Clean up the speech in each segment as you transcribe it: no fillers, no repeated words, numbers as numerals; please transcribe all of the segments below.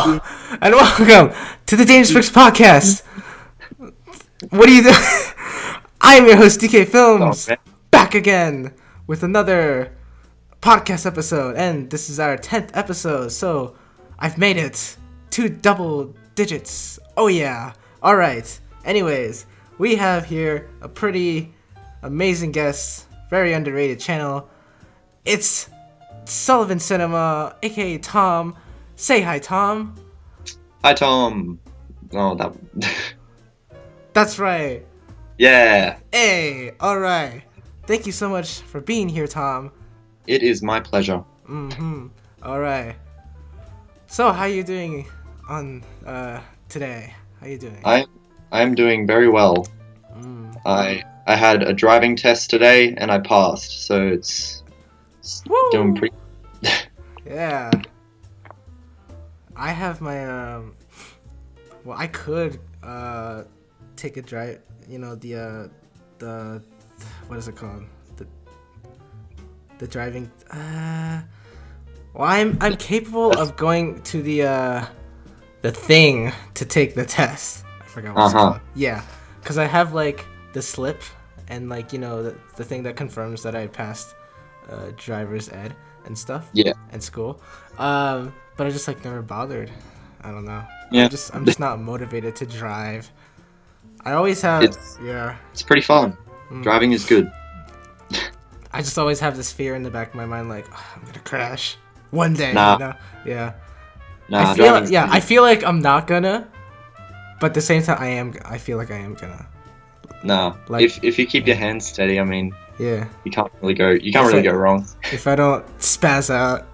and welcome to the Dangerous Brickz podcast. What do you do? I am your host, DK Films, back again with another podcast episode, and this is our 10th episode, so I've made it to double digits. Oh yeah. Alright. Anyways, we have here a pretty amazing guest, very underrated channel. It's Sullivan Cinema, aka Tom. Say hi, Tom. Hi, Tom. Oh, that. That's right. Yeah. Hey, alright. Thank you so much for being here, Tom. It is my pleasure. Alright. So, how you doing on today? How you doing? I am doing very well. I had a driving test today and I passed, so it's doing pretty. Yeah. I have my well, I could take a drive, you know, the what is it called? The driving well, I'm capable of going to the thing to take the test. I forgot what it's called. Yeah, cuz I have like the slip and like, you know, the thing that confirms that I passed driver's ed and stuff. Yeah. And school. But I just like never bothered. I don't know. Yeah. I'm just not motivated to drive. I always have It's pretty fun. Driving is good. I just always have this fear in the back of my mind, like, oh, I'm gonna crash one day. Nah. You know? Yeah. Nah, I feel like I'm not gonna, but at the same time I feel like I am gonna. Nah. Like, if you keep your hands steady, I mean, yeah. you can't really go wrong. If I don't spaz out.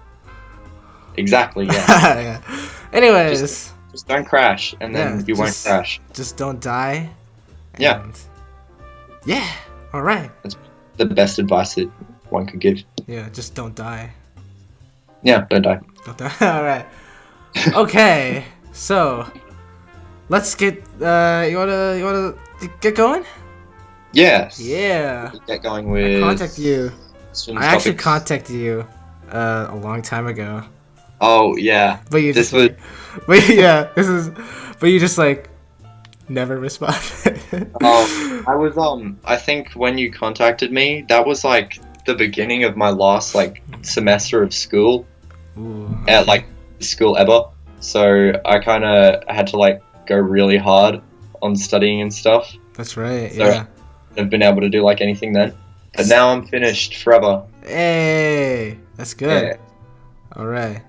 Exactly, yeah. Yeah. Anyways, just don't crash and then you won't crash. Just don't die. Yeah. Yeah. All right. That's the best advice that one could give. Yeah, just don't die. Yeah, don't die. Don't die. All right. Okay. So, let's get you wanna get going? Yes. Yeah. Get going with. Contact you. I actually topics. contacted you a long time ago. Oh yeah. But you just would. but yeah, but you just like never responded. I was I think when you contacted me, that was like the beginning of my last like semester of school. Ooh. At like school ever. So I kind of had to like go really hard on studying and stuff. That's right. So Yeah. I've been able to do like anything then. But now I'm finished forever. Hey, that's good. Yeah. All right.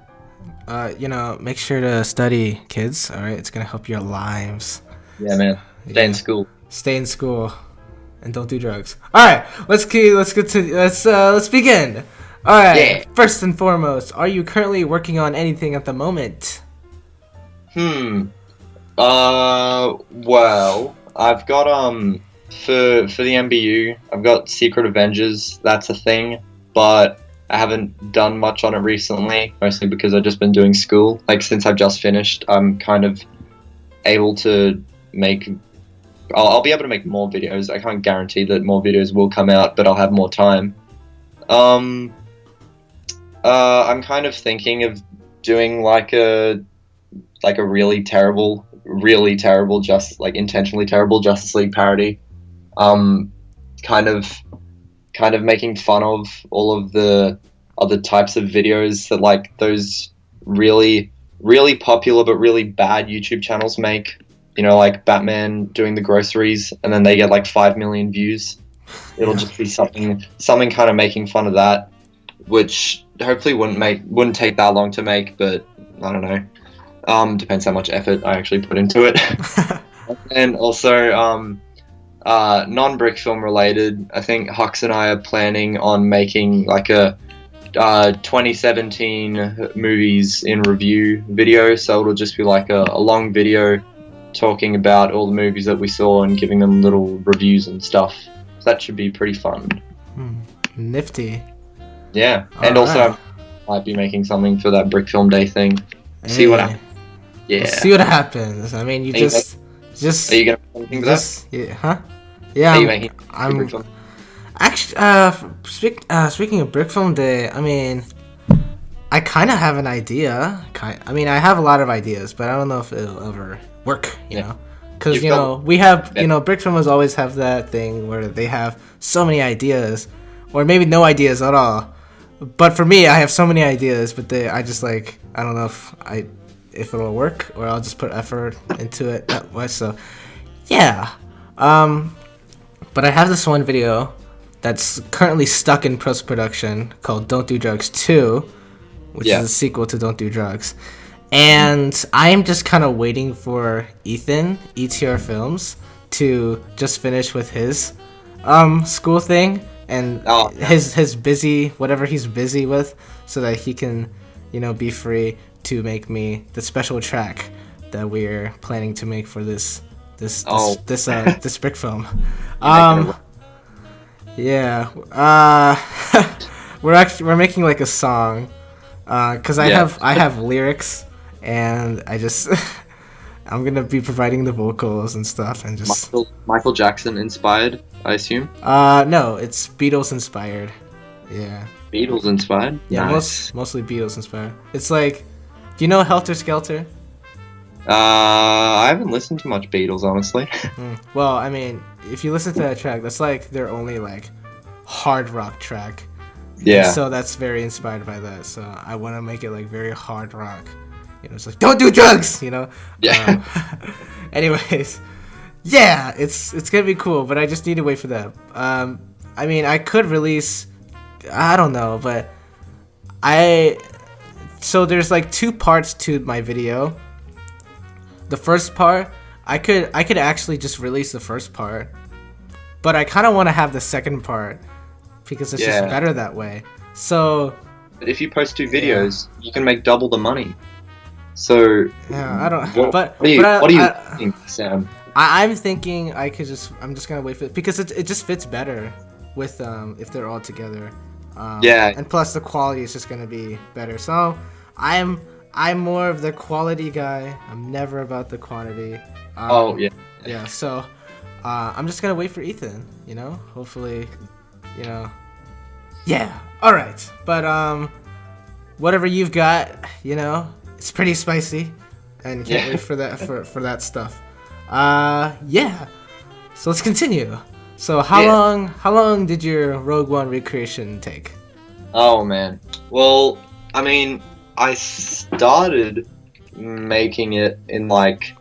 You know, make sure to study, kids. All right, it's gonna help your lives. Yeah, man. Stay in school. Stay in school, and don't do drugs. All right, let's begin. All right. Yeah. First and foremost, are you currently working on anything at the moment? Well, I've got for the MBU, I've got Secret Avengers. That's a thing, but I haven't done much on it recently, mostly because I've just been doing school. Like, since I've just finished, I'm kind of able to make. I'll be able to make more videos. I can't guarantee that more videos will come out, but I'll have more time. I'm kind of thinking of doing like a really terrible, just like intentionally terrible Justice League parody. Kind of making fun of all of the other types of videos that like those really, really popular but really bad YouTube channels make. You know, like Batman doing the groceries and then they get like 5 million views. It'll just be something kind of making fun of that, which hopefully wouldn't take that long to make, but I don't know. Depends how much effort I actually put into it. And also, non-brick film related, I think Hux and I are planning on making like a 2017 movies in review video, so it'll just be like a long video talking about all the movies that we saw and giving them little reviews and stuff. So that should be pretty fun. Nifty. Yeah, and also I might be making something for that Brick Film Day thing. See what happens. Yeah. We'll see what happens. I mean, you just. Are you gonna make anything for that? Yeah, huh? Yeah. Are you making I'm actually speaking of Brick Film Day. I mean, I kind of have an idea. I mean, I have a lot of ideas, but I don't know if it'll ever work. You know, because we have Brickz filmers always have that thing where they have so many ideas, or maybe no ideas at all. But for me, I have so many ideas, but I just like I don't know if it'll work, or I'll just put effort into it that way. So yeah, but I have this one video that's currently stuck in post production called "Don't Do Drugs 2." Which is a sequel to Don't Do Drugs. And I'm just kind of waiting for Ethan, ETR Films, to just finish with his school thing and his busy, whatever he's busy with, so that he can, be free to make me the special track that we're planning to make for this Brick film. Yeah. We're making like a song. Cause I have lyrics, and I'm gonna be providing the vocals and stuff, and just Michael Jackson inspired, I assume. No, it's Beatles inspired. Yeah. Beatles inspired. Yeah, nice. Mostly Beatles inspired. It's like, do you know Helter Skelter? I haven't listened to much Beatles, honestly. Well, I mean, if you listen to that track, that's like their only like hard rock track. Yeah. And so that's very inspired by that. So I want to make it like very hard rock. It's like don't do drugs. Yeah. Anyways, yeah, it's gonna be cool, but I just need to wait for that. I mean, I could release. I don't know, but so there's like two parts to my video. The first part, I could actually just release the first part, but I kind of want to have the second part. Because it's just better that way. So, but if you post two videos, you can make double the money. So yeah, I don't. What do you think, Sam? I'm thinking I'm just gonna wait for it because it just fits better with if they're all together. And plus the quality is just gonna be better. So I'm more of the quality guy. I'm never about the quantity. Yeah. So I'm just gonna wait for Ethan. Hopefully. Yeah, alright. But, whatever you've got, it's pretty spicy. And can't wait for that, for that stuff. Yeah. So let's continue. So how long did your Rogue One recreation take? Oh, man. Well, I mean, I started making it in, like,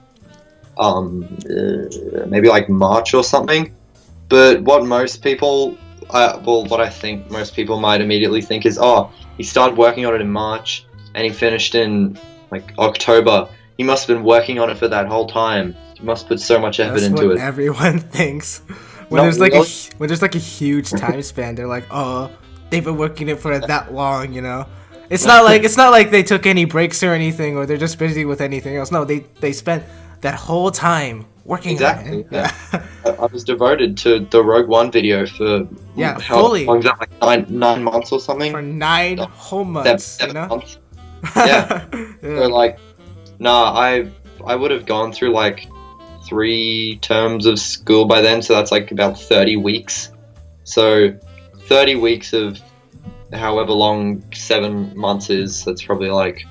maybe, like, March or something. But what I think most people might immediately think is, he started working on it in March, and he finished in, like, October. He must have been working on it for that whole time. He must put so much effort into it. That's what everyone thinks. When there's like a huge time span, they're like, they've been working it for that long, It's not like they took any breaks or anything, or they're just busy with anything else. No, they spent that whole time working on it. Yeah. I was devoted to the Rogue One video for fully. How long is that, like 9 months or something? For 9 whole months. 7 months. Yeah. So like, I would have gone through like 3 terms of school by then, so that's like about 30 weeks. So 30 weeks of however long 7 months is, that's probably like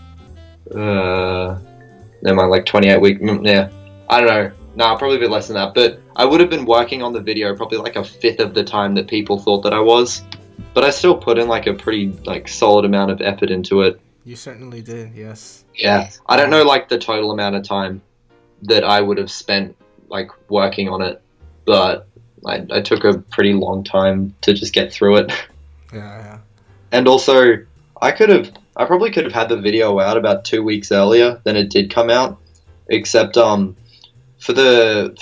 like 28 weeks. Yeah, I don't know. Probably a bit less than that. But I would have been working on the video probably like a fifth of the time that people thought that I was. But I still put in like a pretty like solid amount of effort into it. You certainly did, yes. Yeah, I don't know like the total amount of time that I would have spent like working on it, but I took a pretty long time to just get through it. Yeah. And also, I probably could have had the video out about 2 weeks earlier than it did come out, except for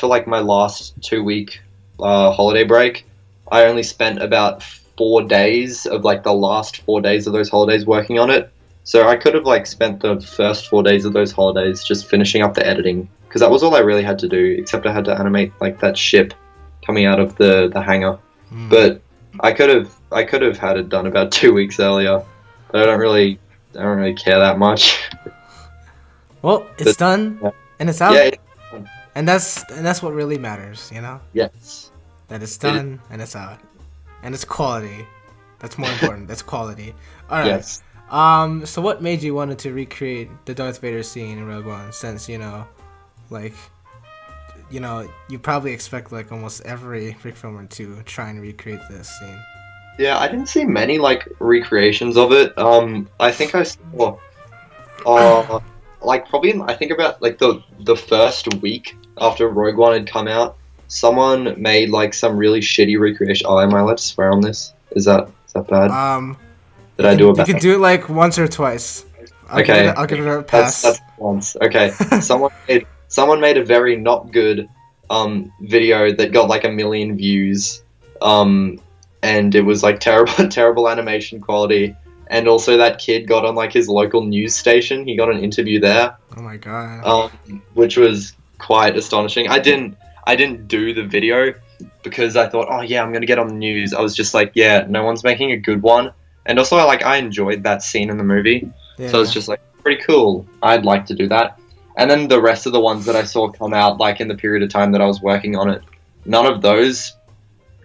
like my last 2 week holiday break, I only spent about 4 days of like the last 4 days of those holidays working on it. So I could have like spent the first 4 days of those holidays just finishing up the editing, because that was all I really had to do, except I had to animate like that ship coming out of the hangar. But I could have had it done about 2 weeks earlier, but I don't really care that much. Well, it's done and it's out. Yeah, and that's what really matters, Yes. That it's done and it's out, and it's quality. That's more important. That's quality. All right. Yes. So what made you wanted to recreate the Darth Vader scene in Rogue One? Since like, you probably expect like almost every Brick filmer to try and recreate this scene. Yeah, I didn't see many like recreations of it. I think I saw, like probably I think about like the first week after Rogue One had come out, someone made like some really shitty recreation. Oh, am I allowed to swear on this? Is that bad? Did I do a bad? You can do it like once or twice. Okay, I'll give it a pass. That's once. Okay, someone made a very not good video that got like 1 million views, and it was like terrible animation quality, and also that kid got on like his local news station. He got an interview there. Oh my god. Which was quite astonishing. I didn't do the video because I thought, oh yeah, I'm gonna get on the news. I was just like, yeah, no one's making a good one. And also, I enjoyed that scene in the movie, so it's just like pretty cool. I'd like to do that. And then the rest of the ones that I saw come out, like in the period of time that I was working on it, none of those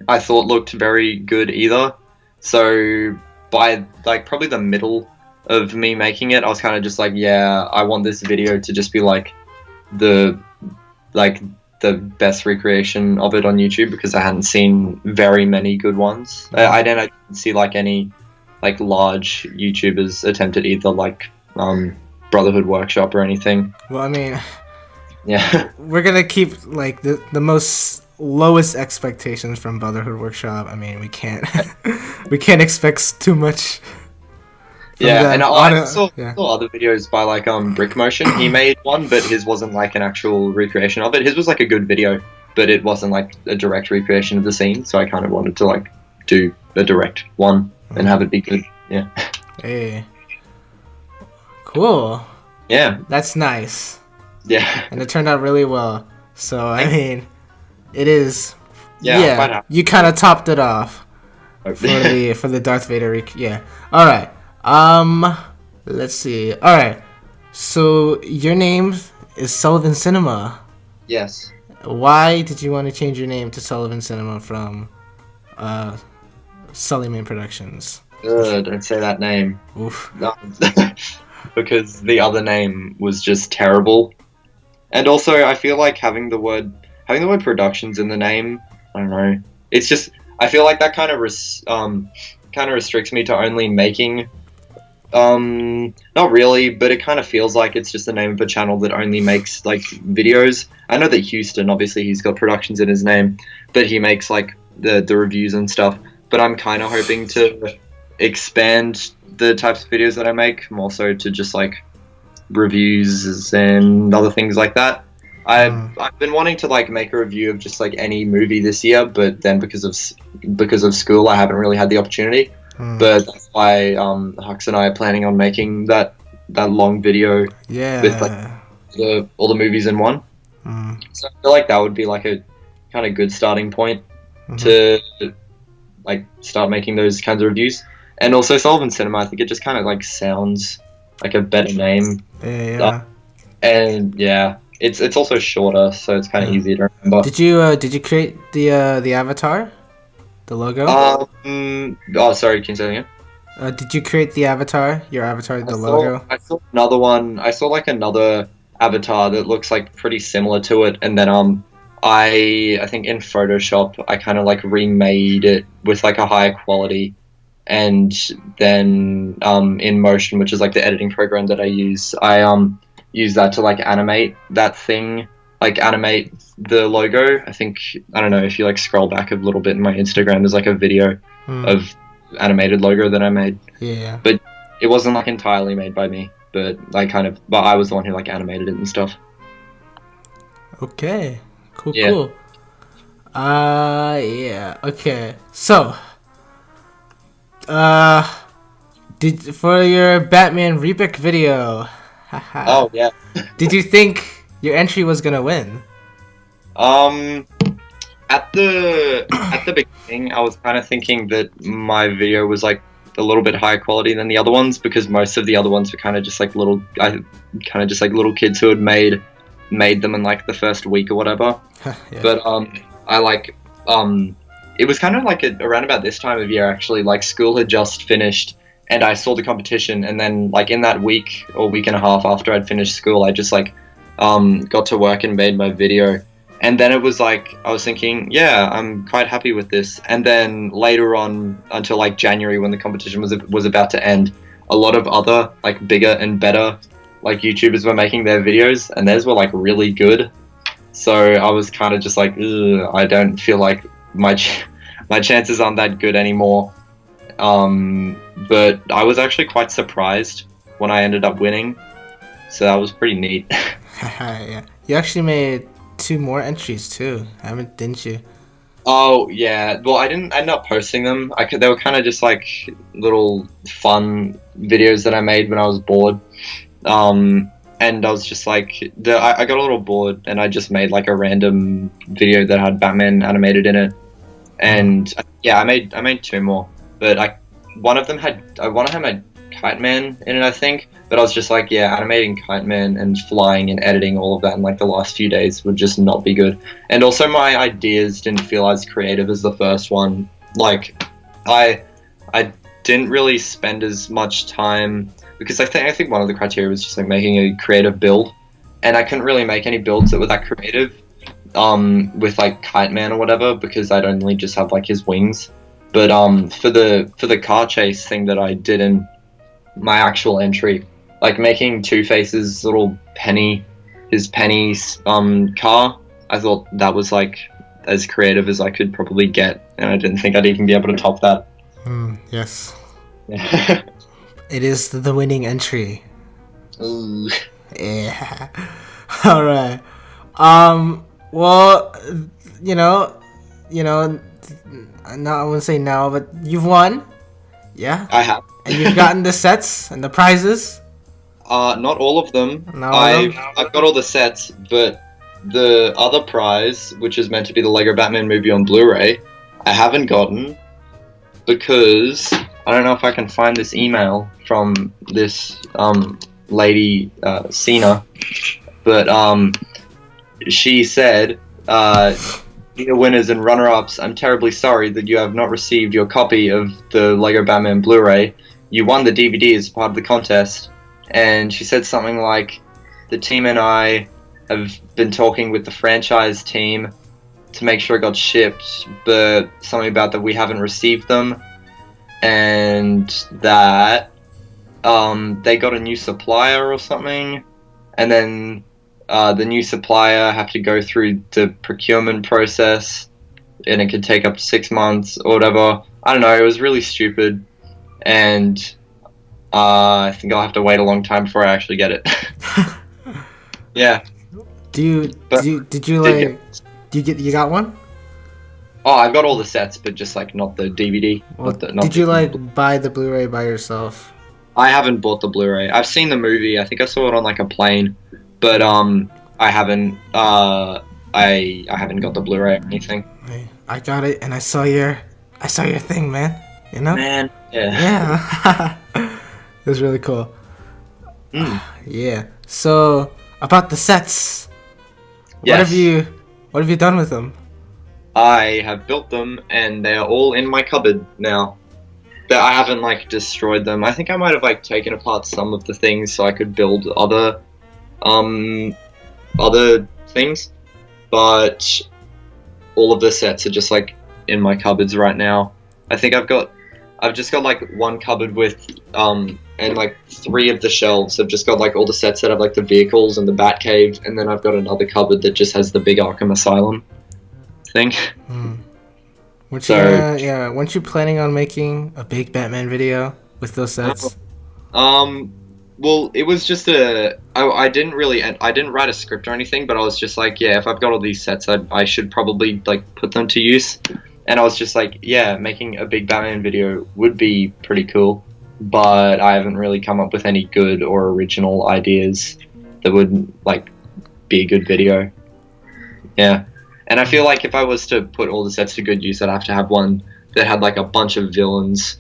I thought looked very good either. So by like probably the middle of me making it, I was kind of just like, yeah, I want this video to just be like the best recreation of it on YouTube, because I hadn't seen very many good ones. I didn't see like any like large YouTubers attempted either, like Brotherhood Workshop or anything. Well, I mean, yeah, we're gonna keep like the most lowest expectations from Brotherhood Workshop. I mean, we can't expect too much. Yeah, and I saw other videos by like Brick Motion. He made one, but his wasn't like an actual recreation of it. His was like a good video, but it wasn't like a direct recreation of the scene. So I kind of wanted to like do a direct one and have it be good. Yeah. Hey. Cool. Yeah. That's nice. Yeah. And it turned out really well. So I mean, it is. Yeah. You kind of topped it off for the Darth Vader. Yeah. All right. Let's see. All right. So your name is Sullivan Cinema. Yes. Why did you want to change your name to Sullivan Cinema from Sullivan Productions? Don't say that name. Oof. No. Because the other name was just terrible. And also, I feel like having the word productions in the name, I don't know. It's just, I feel like that kind of restricts me to only making. Not really, but it kind of feels like it's just the name of a channel that only makes like videos. I know that Houston, obviously, he's got productions in his name, but he makes like the reviews and stuff. But I'm kind of hoping to expand the types of videos that I make more so to just like reviews and other things like that. I've been wanting to like make a review of just like any movie this year, but then because of school, I haven't really had the opportunity. But that's why Hux and I are planning on making that long video with like all the movies in one. So I feel like that would be like a kind of good starting point to like start making those kinds of reviews. And also Sullivan Cinema, I think it just kind of like sounds like a better name. Yeah. And yeah, it's also shorter, so it's kind of easier to remember. Did you create the avatar, the logo? Oh, sorry, can you say that again? Did you create the avatar? Your avatar, the logo? I saw another one. I saw like another avatar that looks like pretty similar to it, and then I think in Photoshop I kind of like remade it with like a higher quality. And then in Motion, which is like the editing program that I use use that to like animate that thing, like animate the logo. I don't know if you like scroll back a little bit in my Instagram, there's like a video of animated logo that I made. Yeah. But it wasn't like entirely made by me, but I was the one who like animated it and stuff. Okay. Cool. Yeah. Okay. So, for your Batman Repick video. Oh yeah. Did you think your entry was gonna win? At the beginning, I was kind of thinking that my video was like a little bit higher quality than the other ones, because most of the other ones were kind of just like little kids who had made them in like the first week or whatever. Yeah. But it was kind of like around about this time of year actually. Like school had just finished, and I saw the competition, and then like in that week or week and a half after I'd finished school, I just like got to work and made my video. And then it was like, I was thinking, yeah, I'm quite happy with this. And then later on, until like January when the competition was about to end, a lot of other like bigger and better like YouTubers were making their videos, and theirs were like really good. So I was kind of just like, ugh, I don't feel like my chances aren't that good anymore. But I was actually quite surprised when I ended up winning. So that was pretty neat. Yeah. You actually made 2 more entries too, didn't you? Oh yeah, well I didn't end up posting them. They were kind of just like little fun videos that I made when I was bored. And I was just like, I got a little bored, and I just made like a random video that had Batman animated in it. And yeah, I made 2 more, but one of them had Kite Man in it, I think. But I was just like, yeah, animating Kite Man and flying and editing all of that in like the last few days would just not be good. And also my ideas didn't feel as creative as the first one. Like, I didn't really spend as much time, because I think one of the criteria was just like making a creative build, and I couldn't really make any builds that were that creative with like Kite Man or whatever, because I'd only just have like his wings. But for the car chase thing that I did in my actual entry, like making Two-Face's little his Penny's car, I thought that was like as creative as I could probably get, and I didn't think I'd even be able to top that. Yes. Yeah. It is the winning entry. Ooh. Yeah. All right. Well, you know, not I wouldn't say now, but you've won. Yeah. I have. And you've gotten the sets and the prizes. Not all of them. Not all of them? I've got all the sets, but the other prize, which is meant to be the Lego Batman movie on Blu-ray, I haven't gotten because I don't know if I can find this email from this lady, Cena, but she said, dear winners and runner-ups, I'm terribly sorry that you have not received your copy of the Lego Batman Blu-ray. You won the DVD as part of the contest. And she said something like, the team and I have been talking with the franchise team to make sure it got shipped, but something about that we haven't received them, and that they got a new supplier or something, and then the new supplier have to go through the procurement process, and it could take up to 6 months or whatever. I don't know, it was really stupid, and I think I'll have to wait a long time before I actually get it. Yeah. You got one? Oh, I've got all the sets, but just like not the DVD. Well, did you like buy the Blu-ray by yourself? I haven't bought the Blu-ray. I've seen the movie. I think I saw it on like a plane, but I haven't. I haven't got the Blu-ray or anything. I got it, and I saw your thing, man. You know? Man, yeah. Yeah. It was really cool. Yeah. So about the sets, Yes. what have you done with them? I have built them, and they are all in my cupboard now. But I haven't like destroyed them. I think I might have like taken apart some of the things so I could build other things. But all of the sets are just like in my cupboards right now. I think I've just got like one cupboard with and like 3 of the shelves have just got like all the sets that have like the vehicles and the Batcave, and then I've got another cupboard that just has the big Arkham Asylum thing. Weren't you planning on making a big Batman video with those sets? Well, it was just I didn't write a script or anything, but I was just like, yeah, if I've got all these sets, I should probably like put them to use. And I was just like, yeah, making a big Batman video would be pretty cool, but I haven't really come up with any good or original ideas that would like be a good video. Yeah. And I feel like if I was to put all the sets to good use, I'd have to have one that had like a bunch of villains.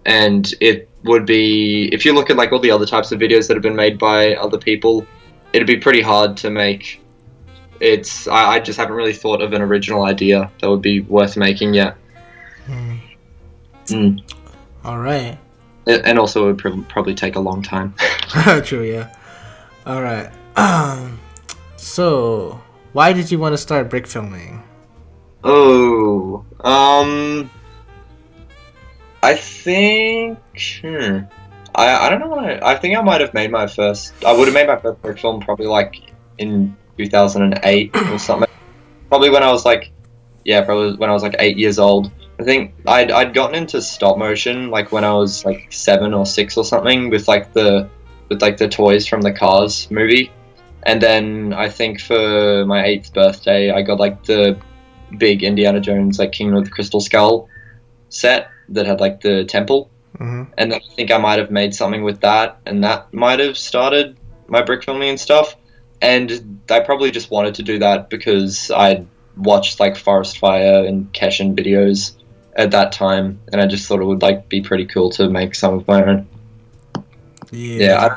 And it would be, if you look at like all the other types of videos that have been made by other people, it'd be pretty hard to make. I just haven't really thought of an original idea that would be worth making yet. All right. And also, it would probably take a long time. True, yeah. All right. So, why did you want to start brick filming? Oh, I think. I don't know what I think I might have made my first. I would have made my first brick film probably like in 2008 or something. Probably when I was like, probably when I was like 8 years old. I think I'd gotten into stop motion like when I was like 7 or 6 or something with the toys from the Cars movie, and then I think for my 8th birthday I got like the big Indiana Jones like Kingdom of the Crystal Skull set that had like the temple, and then I think I might have made something with that, and that might have started my brick filming and stuff. And I probably just wanted to do that because I'd watched like Forest Fire and Keshin videos at that time, and I just thought it would like be pretty cool to make some of my own. Yeah,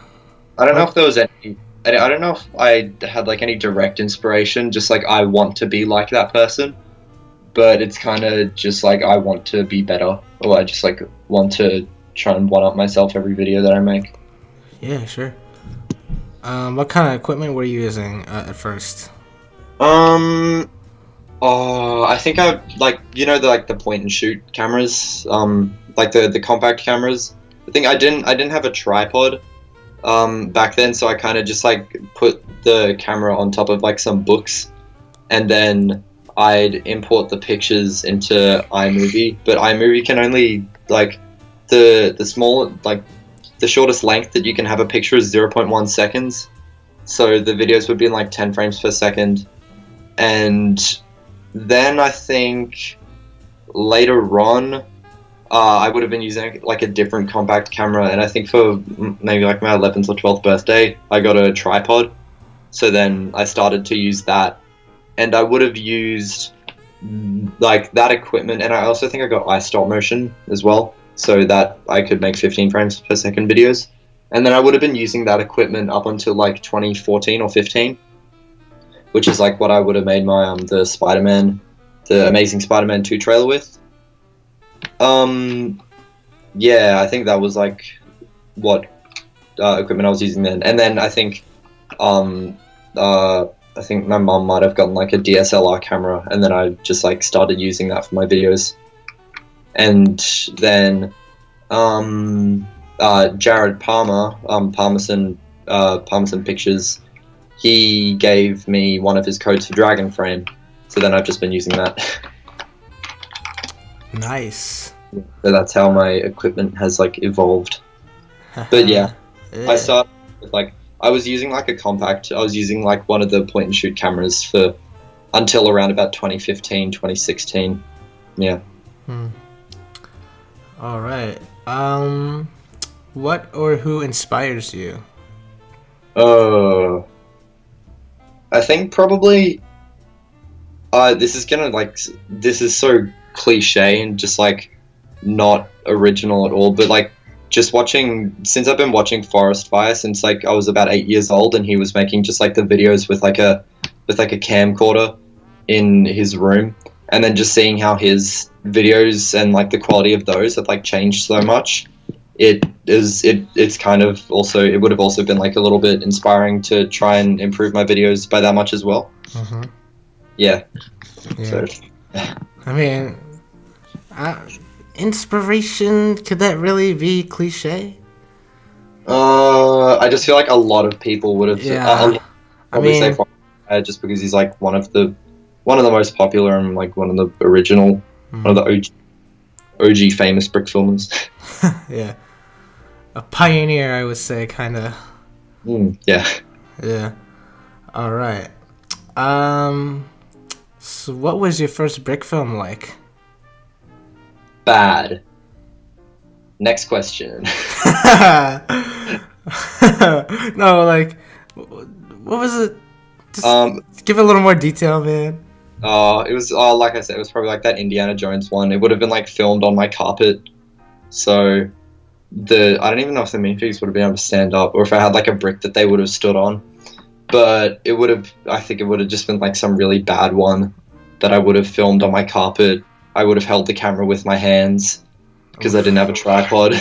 I don't know if there was any. I don't know if I had like any direct inspiration. Just like I want to be like that person, but it's kind of just like I want to be better, or I just like want to try and one up myself every video that I make. Yeah, sure. What kind of equipment were you using at first? Oh, I think I like the point and shoot cameras, like the compact cameras. I think I didn't have a tripod back then, so I kind of just like put the camera on top of like some books, and then I'd import the pictures into iMovie. But iMovie can only like the small like the shortest length that you can have a picture is 0.1 seconds. So the videos would be in like 10 frames per second, and then I think later on, I would have been using like a different compact camera, and I think for maybe like my 11th or 12th birthday, I got a tripod. So then I started to use that, and I would have used like that equipment, and I also think I got iStop motion as well, so that I could make 15 frames per second videos. And then I would have been using that equipment up until like 2014 or 15. Which is like what I would have made my the Amazing Spider-Man 2 trailer with. Yeah, I think that was like what equipment I was using then. And then I think my mum might have gotten like a DSLR camera, and then I just like started using that for my videos. And then Jared Palmer, Palmerson Pictures, he gave me one of his codes for Dragon Frame, so then I've just been using that. Nice. So that's how my equipment has like evolved. But yeah, I started with like I was using like one of the point and shoot cameras for until around about 2015, 2016. Yeah. All right. What or who inspires you? I think probably this is so cliche and just like not original at all, but like just since I've been watching Forest Fire since like I was about 8 years old, and he was making just like the videos with like a camcorder in his room, and then just seeing how his videos and like the quality of those have like changed so much. It's kind of also, it would have also been like a little bit inspiring to try and improve my videos by that much as well. Yeah. So, I mean, inspiration, could that really be cliche? I just feel like a lot of people would have say just because he's like one of the most popular and like one of the original, one of the OG famous brick filmers. Yeah. A pioneer, I would say, kind of. Yeah. Yeah. All right. So what was your first brick film like? Bad. Next question. No, like, what was it? Just give it a little more detail, man. It was like I said, it was probably like that Indiana Jones one. It would have been like filmed on my carpet, so I don't even know if the minifigs would have been able to stand up, or if I had like a brick that they would have stood on. But I think it would have just been like some really bad one that I would have filmed on my carpet. I would have held the camera with my hands because I didn't have a tripod.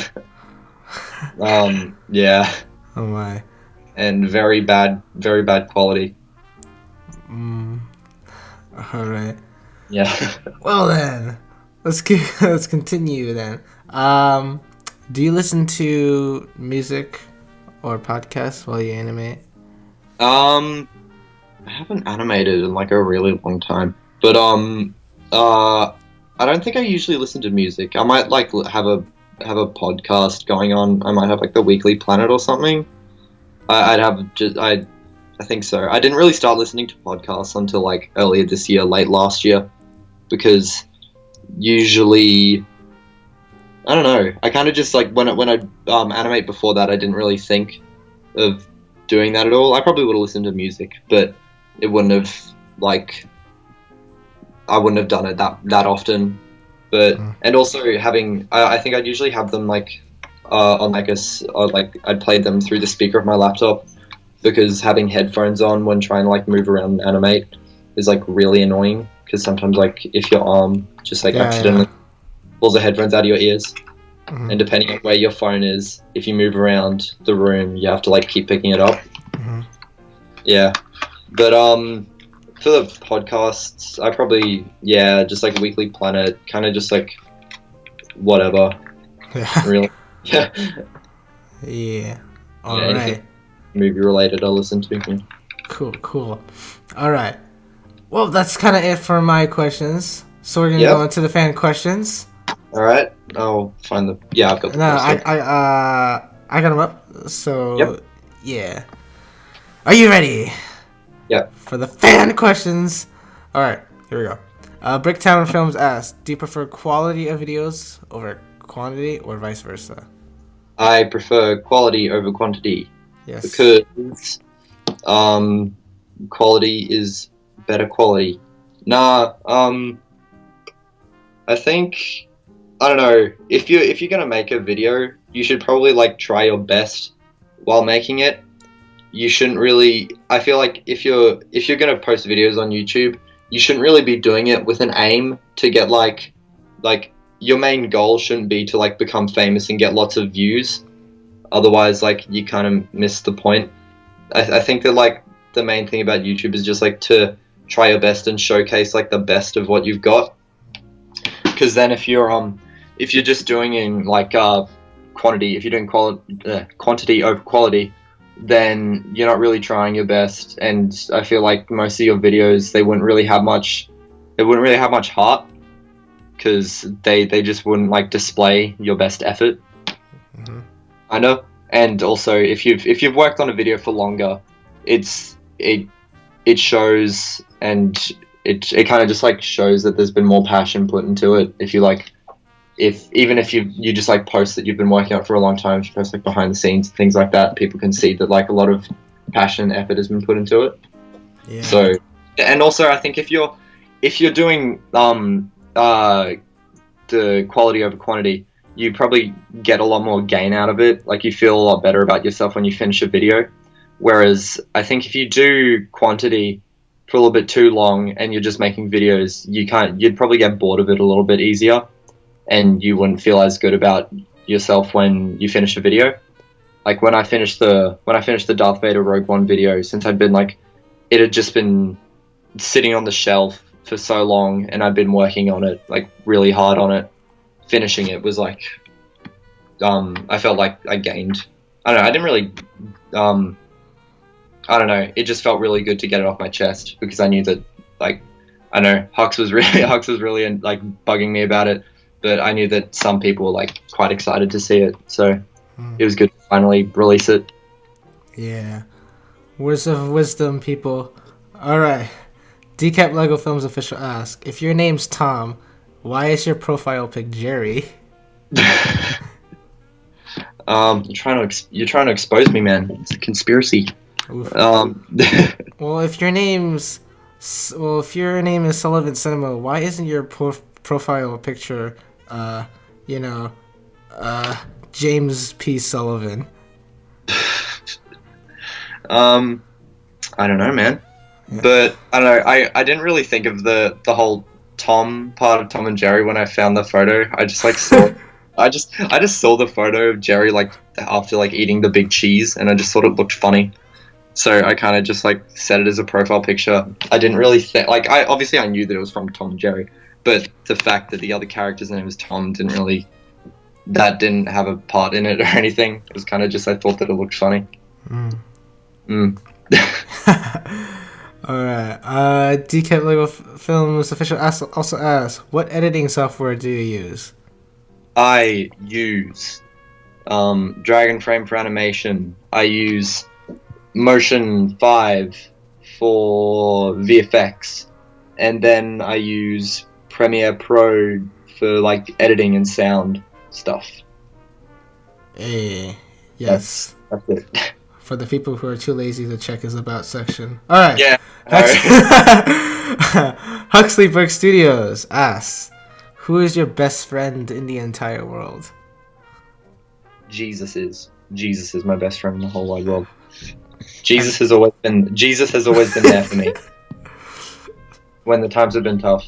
Yeah, Oh my. and very bad quality. Mm. All right. Yeah. Well then, let's continue then. Um, do you listen to music or podcasts while you animate? Um, I haven't animated in like a really long time, but I don't think I usually listen to music. I might like have a podcast going on. I might have like the Weekly Planet or something. I'd have just I think so. I didn't really start listening to podcasts until like earlier this year, late last year, because usually I don't know. I kind of just like when I animate before that, I didn't really think of doing that at all. I probably would have listened to music, but it wouldn't have like I wouldn't have done it that often. But Mm. and also having I think I'd usually have them like on like like I'd play them through the speaker of my laptop because having headphones on when trying to like move around and animate is like really annoying because sometimes like if your arm just like Yeah, accidentally yeah. pulls the headphones out of your ears Mhm, and depending on where your phone is, if you move around the room, you have to like keep picking it up. mhm. Yeah, but for the podcasts, I probably just like Weekly Planet, kind of just like whatever, Yeah. really. Yeah, Yeah. yeah, All anything right. movie related I listen to. Yeah. Cool. Cool. All right. Well, that's kind of it for my questions. So we're gonna go Yep. into the fan questions. All right. I'll find the. Yeah, I've got the No, first one. I got them up. So Yep. yeah. Are you ready Yep. for the fan questions? All right. Here we go. Bricktown Films asks, do you prefer quality of videos over quantity or vice versa? I prefer quality over quantity Yes. because um, quality is better quality. Nah. I think I don't know if you're gonna make a video, you should probably like try your best while making it. You shouldn't really. I feel like if you're gonna post videos on YouTube, you shouldn't really be doing it with an aim to get like your main goal shouldn't be to like become famous and get lots of views. Otherwise, like you kind of miss the point. I think that like the main thing about YouTube is just like to try your best and showcase like the best of what you've got. Because then if you're just doing in like quantity, if you're doing quantity over quality, then you're not really trying your best. And I feel like most of your videos they wouldn't really have much heart because they just wouldn't like display your best effort. Hmm. I know. And also, if you've worked on a video for longer, it it shows and it kind of just like shows that there's been more passion put into it. If you like, if even if you just like post that you've been working on it for a long time, if you post like behind the scenes things like that, people can see that like a lot of passion and effort has been put into it. Yeah. So, and also I think if you're doing the quality over quantity, you probably get a lot more gain out of it. Like you feel a lot better about yourself when you finish a video. Whereas I think if you do quantity for a little bit too long and you're just making videos, you'd probably get bored of it a little bit easier, and you wouldn't feel as good about yourself when you finish a video. Like when I finished the Darth Vader Rogue One video, since it had just been sitting on the shelf for so long, and I'd been working on it like really hard on it. Finishing it was like, I felt like I gained. I don't know. I didn't really. I don't know. It just felt really good to get it off my chest because I knew that, like, I know Hux was really like bugging me about it, but I knew that some people were like quite excited to see it, so it was good to finally release it. Yeah. Words of wisdom, people. All right. Decap Lego Films official ask, if your name's Tom, why is your profile pic Jerry? You're trying to expose me, man. It's a conspiracy. Oof. Um, Well, if your name is Sullivan Cinema, why isn't your profile picture, you know, James P. Sullivan? I don't know, man. But I don't know. I didn't really think of the whole Tom part of Tom and Jerry when I found the photo. I just like saw I just saw the photo of Jerry like after like eating the big cheese, and I just thought it looked funny. So I kind of just like set it as a profile picture. I didn't really I knew that it was from Tom and Jerry, but the fact that the other character's name was Tom didn't have a part in it or anything. It was kind of just I thought that it looked funny. Alright. DK Lego Films official also asks, what editing software do you use? I use Dragon Frame for animation. I use Motion 5 for VFX, and then I use Premiere Pro for like editing and sound stuff. Hey, yes. That's it. For the people who are too lazy to check his about section. Alright. Yeah. Huxley Brickz Studios asks, who is your best friend in the entire world? Jesus is my best friend in the whole wide world. Jesus has always been there for me when the times have been tough.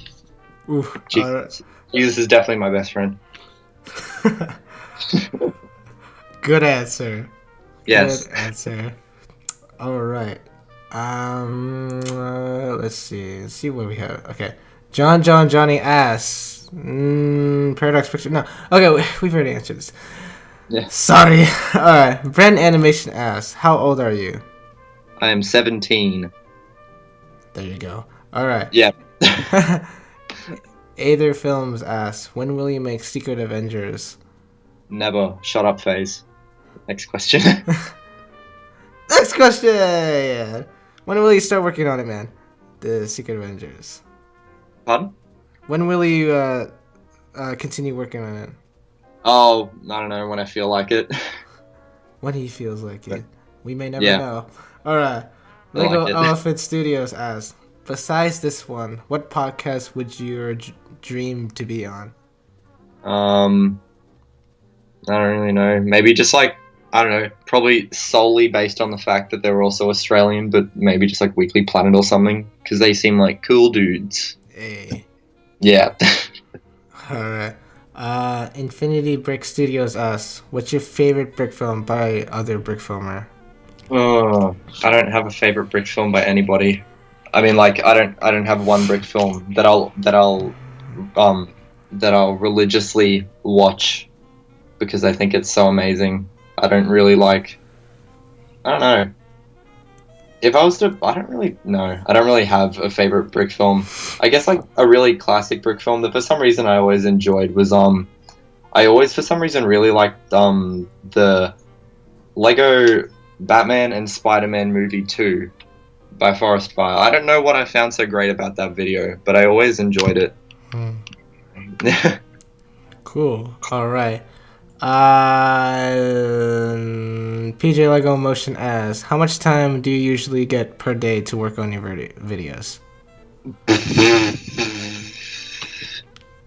Oof, Jesus is definitely my best friend. Good answer. Yes. Good answer. All right. Let's see what we have. Okay. Johnny asks. Paradox Picture. No. Okay, we've already answered this. Yeah. Sorry. All right. Bren Animation asks, how old are you? I am 17. There you go. All right. Yeah. Aether Films asks, when will you make Secret Avengers? Never. Shut up, phase. Next question. Next question. When will you start working on it, man? The Secret Avengers. Pardon? When will you continue working on it? Oh, I don't know, when I feel like it. When he feels like it. We may never Yeah. know. Alright. Lego Elephant Studios asks, besides this one, what podcast would your dream to be on? I don't really know. Maybe just like, I don't know, probably solely based on the fact that they're also Australian, but maybe just like Weekly Planet or something, because they seem like cool dudes. Hey. Yeah. Alright. Infinity Brick Studios asks, what's your favorite brick film by other brick filmer? Oh, I don't have a favorite brick film by anybody. I mean, like, I don't have one brick film that I'll religiously watch because I think it's so amazing. I don't really like, I don't know. If I was to, I don't really have a favorite brick film. I guess like a really classic brick film that for some reason I always enjoyed was I always for some reason really liked the Lego Batman and Spider-Man movie 2 by Forest Fire. I don't know what I found so great about that video, but I always enjoyed it. Cool. All right. PJ Lego Motion asks, how much time do you usually get per day to work on your videos?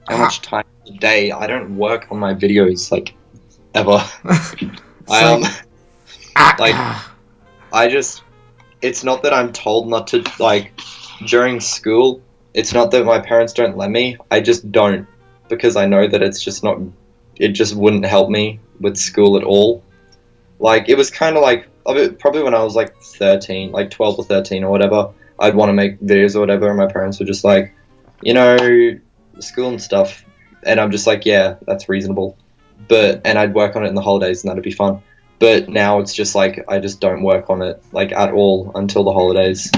How much time a day? I don't work on my videos like ever. It's not that I'm told not to, like, during school, it's not that my parents don't let me, I just don't, because I know that it just wouldn't help me with school at all. Like, it was kind of like, probably when I was like 13, like 12 or 13 or whatever, I'd want to make videos or whatever, and my parents were just like, school and stuff, and I'm just like, yeah, that's reasonable. And I'd work on it in the holidays, and that'd be fun. But now it's just like, I just don't work on it, like, at all until the holidays.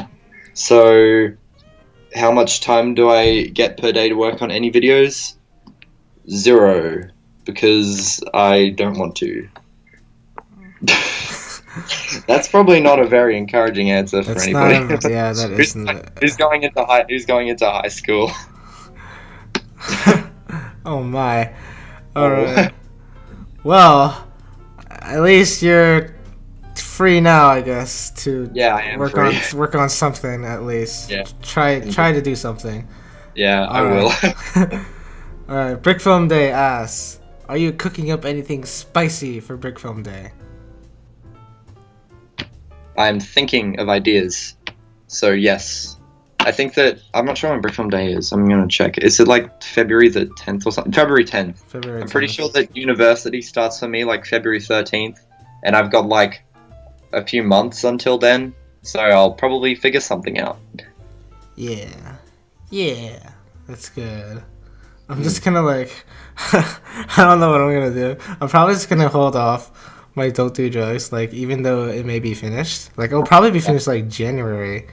So, how much time do I get per day to work on any videos? 0, because I don't want to. That's probably not a very encouraging answer for anybody. Yeah, that isn't. Who's going into high school? Oh my! All right. Well, at least you're free now, I guess, to I am free. work on something at least. Yeah. Try to do something. Yeah, I will. All right. Brick Film Day asks, are you cooking up anything spicy for Brick Film Day? I'm thinking of ideas. So yes, I think that I'm not sure when Brickz Day is. I'm gonna check. Is it like February the 10th or something? February 10th. February 10th. I'm pretty sure that university starts for me like February 13th, and I've got like a few months until then, so I'll probably figure something out. Yeah, that's good. I'm just gonna like, I don't know what I'm gonna do. I'm probably just gonna hold off my Don't Do Drugs, like even though it may be finished. Like it'll probably be finished like January,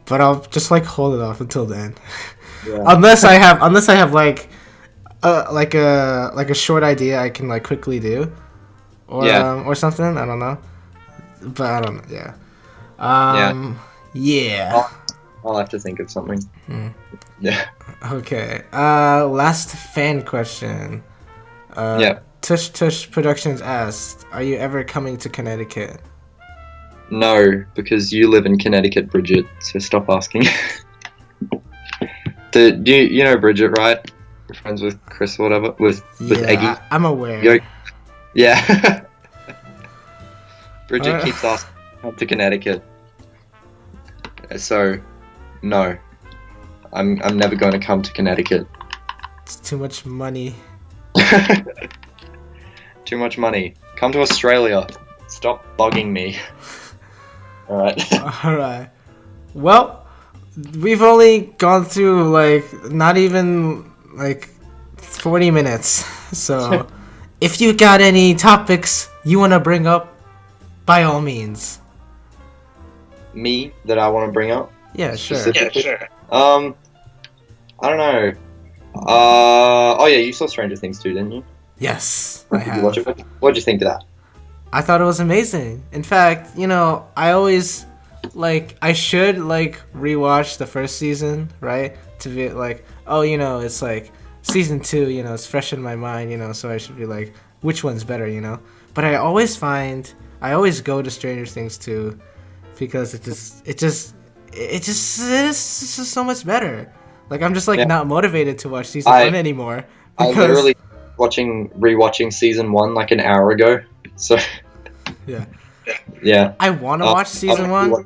but I'll just like hold it off until then. Yeah. unless I have like a short idea I can like quickly do, or something. I don't know, but I don't know. Yeah. I'll have to think of something. Yeah. Okay. Last fan question. Tush Tush Productions asked, "Are you ever coming to Connecticut?" No, because you live in Connecticut, Bridget. So stop asking. You know Bridget, right? You're friends with Chris or whatever. With Eggy. I'm aware. Yeah. Bridget keeps asking to come to Connecticut. So, no. I'm never going to come to Connecticut. It's too much money. Too much money. Come to Australia. Stop bugging me. Alright. Well, we've only gone through like not even like 40 minutes. So, if you got any topics you want to bring up, by all means. Me that I want to bring up? Yeah, sure. I don't know. Oh yeah, you saw Stranger Things too, didn't you? Yes, I have. What'd you think of that? I thought it was amazing. In fact, I always I should rewatch the first season, right? To be like, oh, it's like season 2, it's fresh in my mind, so I should be like, which one's better, But I always go to Stranger Things 2 because it's just so much better. Like I'm just not motivated to watch season 1 anymore. I literally rewatching season 1 like an hour ago. So yeah. I want to watch season 1,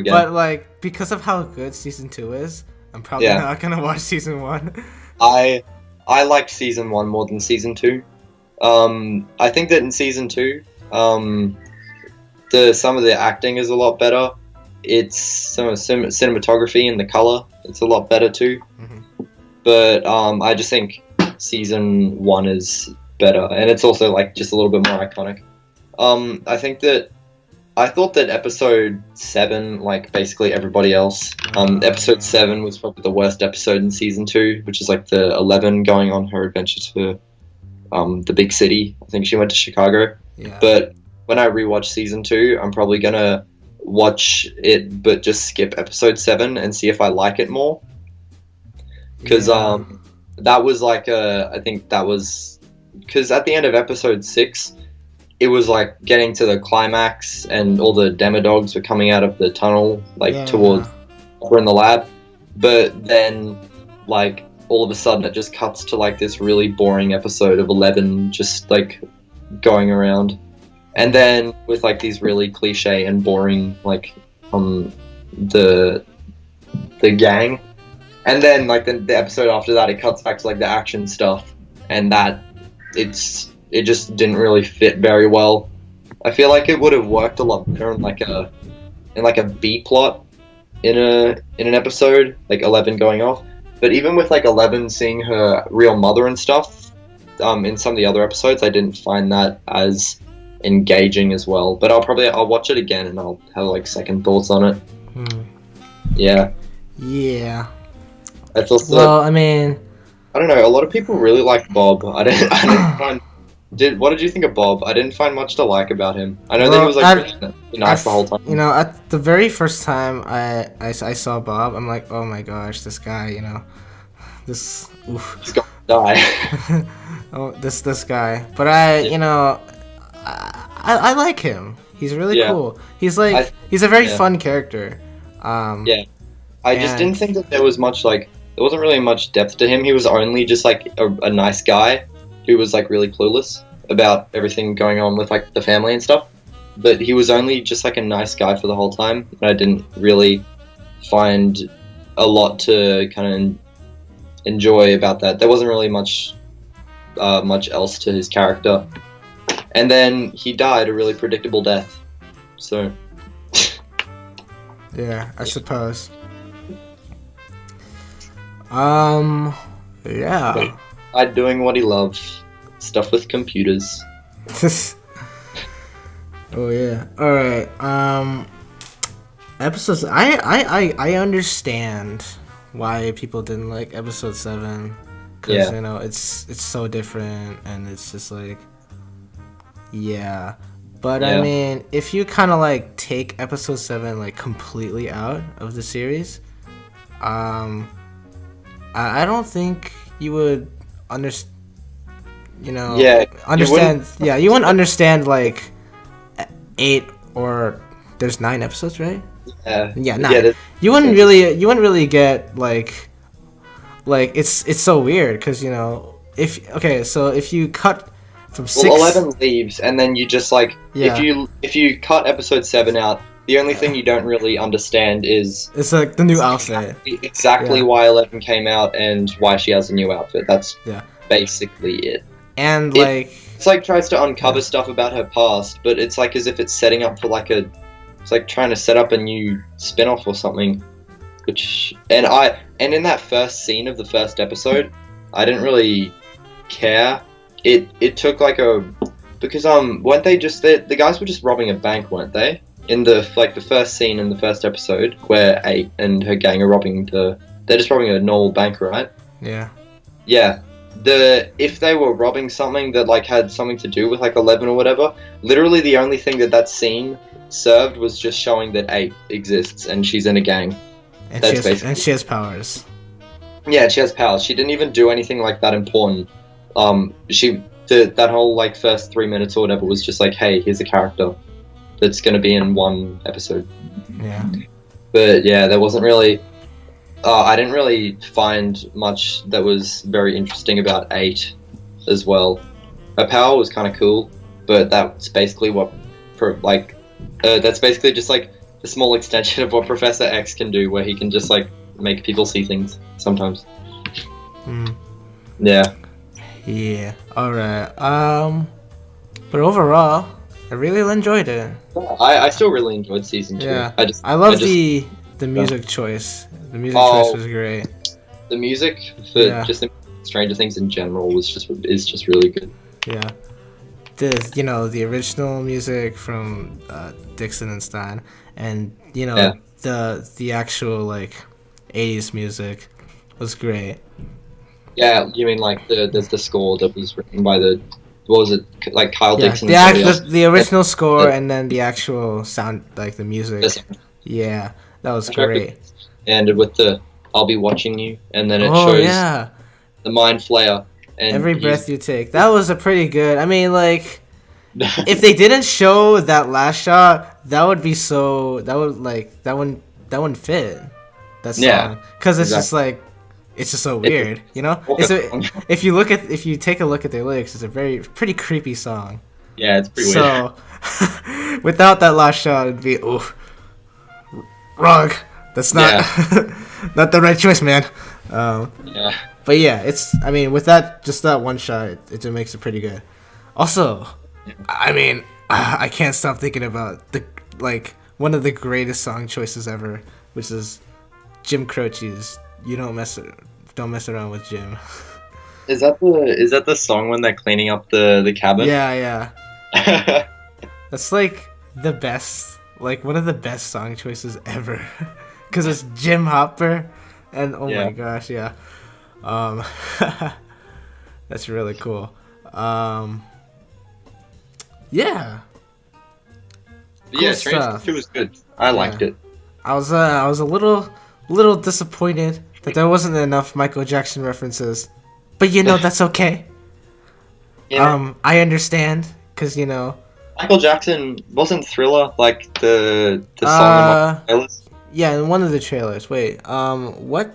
but because of how good season 2 is, I'm probably not gonna watch season 1. I like season 1 more than season 2. I think that in season 2, some of the acting is a lot better. It's some of cinematography and the color. It's a lot better too. Mm-hmm. But I just think season 1 is better, and it's also just a little bit more iconic. I thought that episode 7, like basically everybody else, episode 7 was probably the worst episode in season 2, which is the 11 going on her adventure to the big city. I think she went to Chicago. Yeah. But when I rewatch season 2, I'm probably gonna watch it but just skip episode 7 and see if I like it more. Because that was I think that was because at the end of episode 6 it was getting to the climax and all the demodogs were coming out of the tunnel towards we're in the lab, but then all of a sudden it just cuts to this really boring episode of 11 just going around, and then with these really cliche and boring the gang, and then the episode after that it cuts back to the action stuff, and that it just didn't really fit very well. I feel like it would have worked a lot better in a B plot in an episode 11 going off. But even with 11 seeing her real mother and stuff, in some of the other episodes, I didn't find that as engaging as well. But I'll watch it again and I'll have second thoughts on it. Yeah. I thought. Well, I mean, I don't know. A lot of people really like Bob. I didn't find. What did you think of Bob? I didn't find much to like about him. I know that he was really nice the whole time. At the very first time I saw Bob, I'm like, oh my gosh, this guy, this. Oof. He's gonna die. Oh, this guy. But I like him. He's really cool. He's he's a very fun character. I just didn't think that there was much there wasn't really much depth to him. He was only just a nice guy who was really clueless about everything going on with the family and stuff. But he was only just a nice guy for the whole time, and I didn't really find a lot to kind of enjoy about that. There wasn't really much else to his character, and then he died a really predictable death. So yeah, I suppose. Yeah. died doing what he loved, stuff with computers. Oh yeah. All right. Episodes. I understand why people didn't like episode 7, because you know it's so different, and it's just like, yeah. But I mean, if you kind of like take episode 7 like completely out of the series, I don't think you would understand. You know, understand. You wouldn't understand like 8 or there's 9 episodes, right? Yeah, 9. You wouldn't really get like it's so weird, because you know, if you cut from 6, 11 leaves, and then you just like if you cut episode 7 out, the only thing you don't really understand is it's like the new outfit. Exactly why 11 came out and why she has a new outfit. That's basically it. And it's like tries to uncover stuff about her past, but it's like as if it's setting up for like it's like trying to set up a new spin-off or something. And in that first scene of the first episode, I didn't really care. It took like because weren't they just the guys were just robbing a bank, weren't they? In the first scene in the first episode where 8 and her gang are they're just robbing a normal bank, right? Yeah. Yeah. If they were robbing something that like had something to do with like 11 or whatever, literally the only thing that scene served was just showing that 8 exists and she's in a gang. And she has powers. Yeah, she has powers. She didn't even do anything like that important. That whole like first 3 minutes or whatever was just like, hey, here's a character that's gonna be in one episode. Yeah. But yeah, there wasn't really. I didn't really find much that was very interesting about 8 as well. Her power was kind of cool, but that's basically that's basically just like a small extension of what Professor X can do, where he can just like make people see things sometimes. Yeah. Yeah. All right. But overall, I really enjoyed it. I still really enjoyed season 2. Yeah. I love the music choice. The music choice was great. The music for just Stranger Things in general is just really good. Yeah. The original music from Dixon and Stein, and the actual like 80s music was great. Yeah, you mean like the score that was written by like Kyle Dixon? The original score, and then the actual sound, like the music. Yeah, that was great. Ended with the "I'll be watching you," and then it shows the Mind Flayer. And every breath you take. That was a pretty good. I mean, like, if they didn't show that last shot, that would be so. That wouldn't fit. That song, because it's just like, it's just so weird, you know. If you take a look at their lyrics, it's a pretty creepy song. Yeah, it's pretty So, weird. without that last shot, it'd be wrong. That's not not the right choice, man. But yeah, with that one shot, it just makes it pretty good. Also, I mean, I can't stop thinking about one of the greatest song choices ever, which is Jim Croce's "You Don't Mess Around with Jim." Is that the song when they're cleaning up the cabin? Yeah. That's like the best, like one of the best song choices ever, because it's Jim Hopper, and my gosh, yeah. That's really cool. Yeah. Yeah, Stranger Things 2 was good. I liked it. I was a little disappointed that there wasn't enough Michael Jackson references, but that's okay. I understand, because Michael Jackson wasn't Thriller like the song in the yeah, in one of the trailers. Wait, what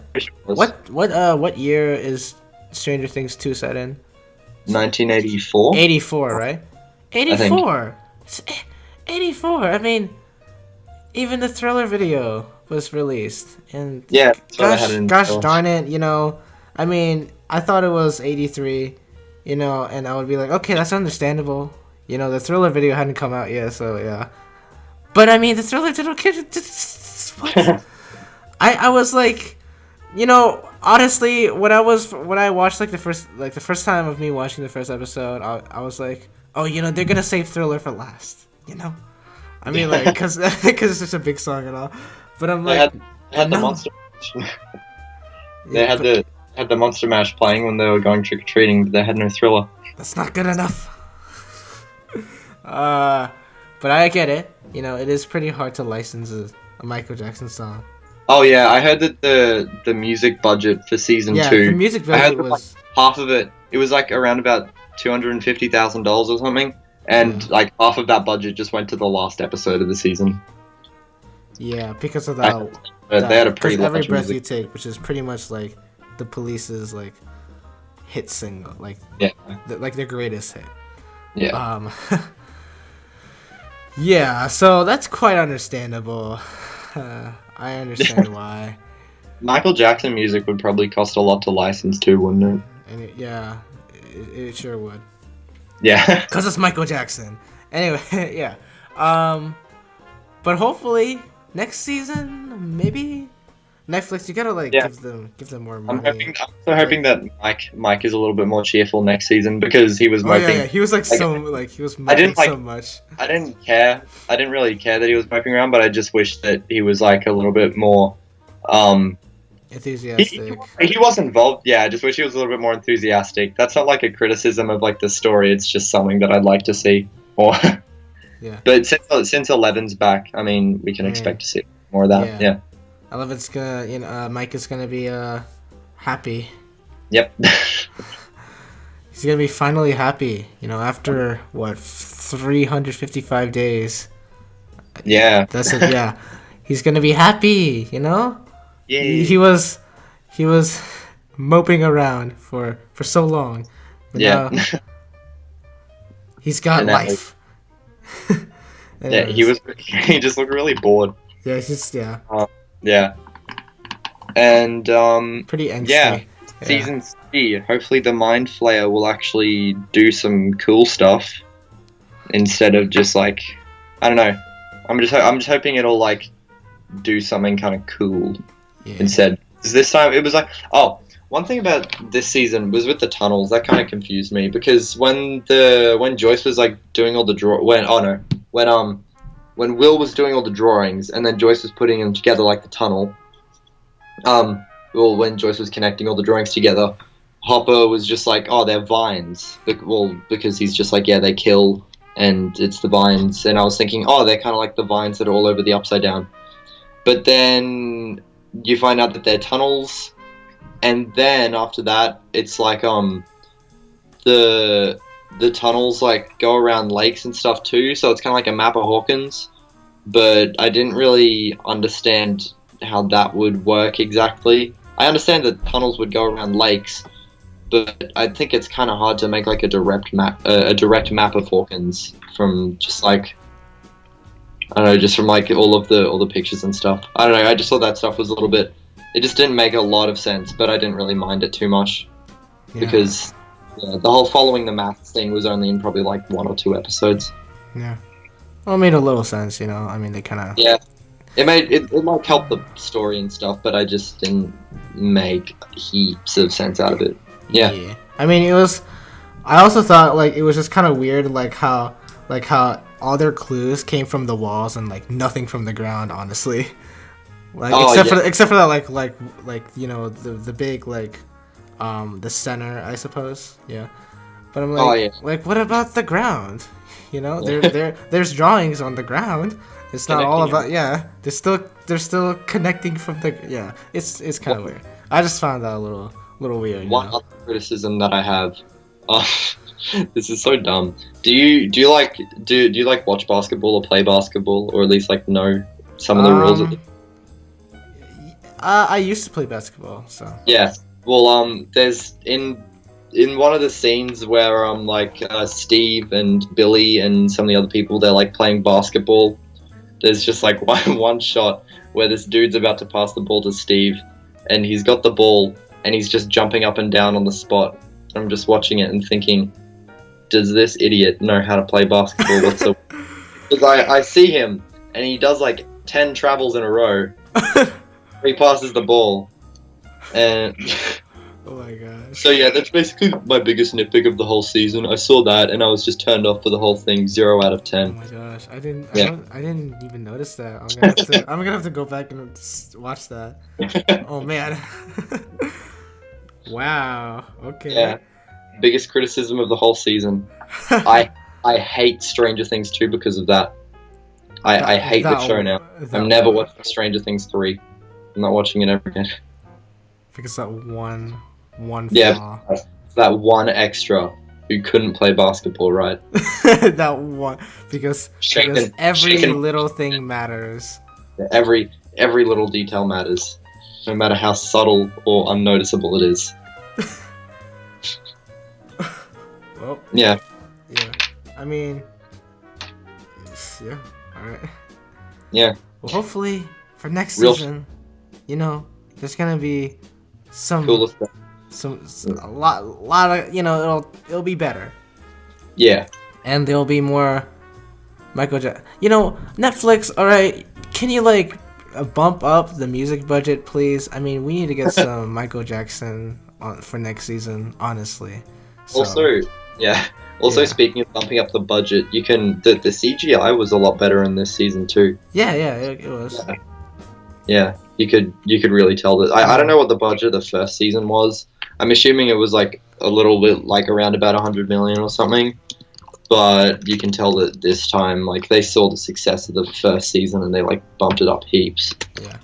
year is Stranger Things 2 set in? 1984. 84, right? 84. It's 84. I mean, even the Thriller video was released, and Yeah, so they had gosh, an gosh intro. darn it, you know, I mean, I thought it was 83, you know, and I would be like, okay, that's understandable. You know, the Thriller video hadn't come out yet, so yeah. But I mean, the Thriller didn't care. What? I was like, you know, honestly, when I watched like the first time of me watching the first episode, I was like, oh, you know, they're gonna save Thriller for last, you know. I mean, like, cause it's such a big song and all. But I'm They like, had the no. monster. They Yeah, had but the Monster Mash playing when they were going trick or treating, but they had no Thriller. that's not good enough. But I get it. You know, it is pretty hard to license a Michael Jackson song. Oh yeah, I heard that the music budget for season Yeah, two, the music I heard video that, was. half of it, it was like around about $250,000 or something, and Yeah. like half of that budget just went to the last episode of the season. Yeah, because of I- that. But they had a pretty Every large breath music. you take, which is pretty much like the Police's like hit single, like Yeah, like their greatest hit. yeah. Yeah, so that's quite understandable. I understand why. Michael Jackson music would probably cost a lot to license too, wouldn't it? And yeah, it sure would. Yeah. Cause it's Michael Jackson. Anyway, yeah. But hopefully next season, maybe Netflix. You gotta like Yeah. give them more I'm money. also hoping that Mike is a little bit more cheerful next season because he was Oh yeah, moping. yeah, he was like Like, so like he was I moping didn't, like- so much. I didn't care. I didn't really care that he was moping around, but I just wish that he was like a little bit more. Enthusiastic. He was involved. Yeah, I just wish he was a little bit more enthusiastic. That's not like a criticism of like the story. It's just something that I'd like to see more. Yeah. But since 11's back, I mean, we can Yeah. expect to see more of that. Yeah. Yeah. I love it's gonna. You know, Mike is gonna be happy. Yep. He's gonna be finally happy. You know, after what 355 days. Yeah. That's it. Yeah, he's gonna be happy. You know. Yay. He was moping around for so long. But Yeah. now he's got And now- life. Yeah. He was. He just looked really bored. Yeah, he's just Yeah. And pretty angsty. yeah. Season 3, hopefully the Mind Flayer will actually do some cool stuff instead of just like, I don't know. I'm just hoping it'll like do something kind of cool Yeah. instead. 'Cause this time it was like, oh, one thing about this season was with the tunnels that kind of confused me because when Joyce was like doing all the when Will was doing all the drawings and then Joyce was putting them together like the tunnel. Well, when Joyce was connecting all the drawings together, Hopper was just like, oh, they're vines. Well, because he's just like, yeah, they kill, and it's the vines. And I was thinking, oh, they're kind of like the vines that are all over the Upside Down. But then you find out that they're tunnels, and then after that, it's like the tunnels like go around lakes and stuff too. So it's kind of like a map of Hawkins. But I didn't really understand how that would work exactly. I understand that tunnels would go around lakes, but I think it's kind of hard to make like a direct map of Hawkins from just like, I don't know, just from like all the pictures and stuff. I don't know. I just thought that stuff was a little bit. It just didn't make a lot of sense, but I didn't really mind it too much because the whole following the math thing was only in probably like 1 or 2 episodes. Yeah. Well, it made a little sense, you know. I mean, they kind of. Yeah. It might help the story and stuff, but I just didn't make heaps of sense out of it. Yeah. I mean, it was. I also thought like it was just kind of weird, like how all their clues came from the walls and like nothing from the ground. Honestly, like except for that like you know the big like the center, I suppose. Yeah. But I'm like, like what about the ground? You know, there's drawings on the ground. It's not all about They're still connecting from the It's kind of weird. I just found that a little weird. One other criticism that I have, this is so dumb. Do you like watch basketball or play basketball or at least like know some of the rules of it? I used to play basketball, so Yeah. Well, there's in one of the scenes where Steve and Billy and some of the other people, they're like playing basketball. There's just like one shot where this dude's about to pass the ball to Steve, and he's got the ball, and he's just jumping up and down on the spot. I'm just watching it and thinking, does this idiot know how to play basketball whatsoever? Because I see him, and he does like 10 travels in a row. He passes the ball, and oh my gosh. So yeah, that's basically my biggest nitpick of the whole season. I saw that, and I was just turned off for the whole thing. 0 out of 10. Oh my gosh, I didn't even notice that. I'm gonna have to go back and watch that. Oh man. Wow. Okay. Yeah. Biggest criticism of the whole season. I hate Stranger Things 2 because of that. I hate the show now. I'm never watching Stranger Things 3. I'm not watching it ever again. Because that one flaw. Yeah, that one extra who couldn't play basketball right. That one because every little thing matters. Every little detail matters, no matter how subtle or unnoticeable it is. Well, yeah. I mean, yeah. All right. Yeah. Well, hopefully for next season, there's gonna be some cool stuff. A lot of it'll be better. Yeah. And there'll be more Michael Jackson. Netflix. All right, can you bump up the music budget, please? I mean, we need to get some Michael Jackson for next season. Honestly. So, Also, speaking of bumping up the budget, the CGI was a lot better in this season too. Yeah, it was. Yeah, you could really tell that. I don't know what the budget of the first season was. I'm assuming it was like a little bit around about 100 million or something. But you can tell that this time, they saw the success of the first season and they bumped it up heaps. Yeah.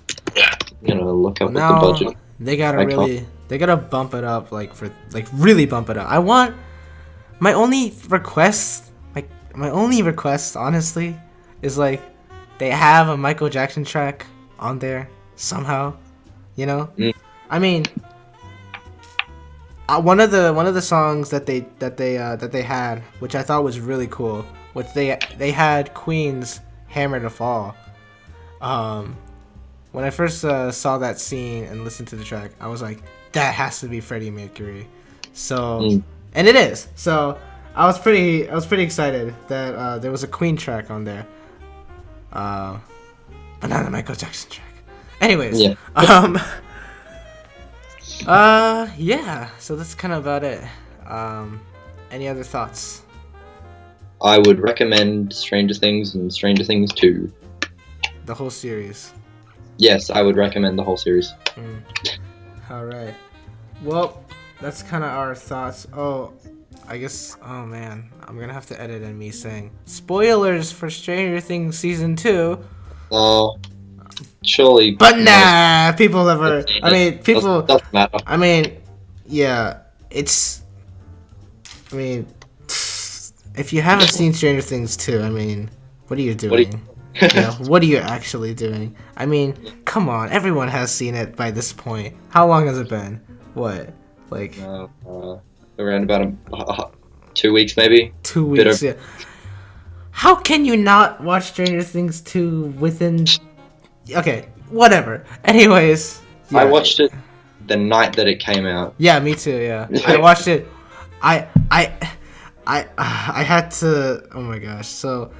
Look up what the budget. They gotta bump it up really bump it up. I want my only request, honestly, is they have a Michael Jackson track on there somehow, I mean, one of the songs that they had, which I thought was really cool, which they had Queen's "Hammer to Fall." When I first saw that scene and listened to the track, I was like, that has to be Freddie Mercury. So, and it is. So I was pretty excited that there was a Queen track on there, but not a Michael Jackson track. Anyways, yeah. So that's kind of about it. Any other thoughts? I would recommend Stranger Things and Stranger Things 2. The whole series. Yes, I would recommend the whole series. All right. Well, that's kind of our thoughts. Oh, I guess. Oh man, I'm gonna have to edit in me saying spoilers for Stranger Things season 2. Oh, surely. But nah, people ever. I mean, people. Doesn't matter. I mean, yeah, it's. I mean, if you haven't seen Stranger Things 2, I mean, what are you doing? What are you actually doing? I mean, come on, everyone has seen it by this point. How long has it been? What, around about 2 weeks, maybe. 2 weeks. Yeah. How can you not watch Stranger Things 2 within? Okay, whatever. Anyways, yeah. I watched it the night that it came out. Yeah, me too. Yeah, I watched it. I had to. Oh my gosh. So,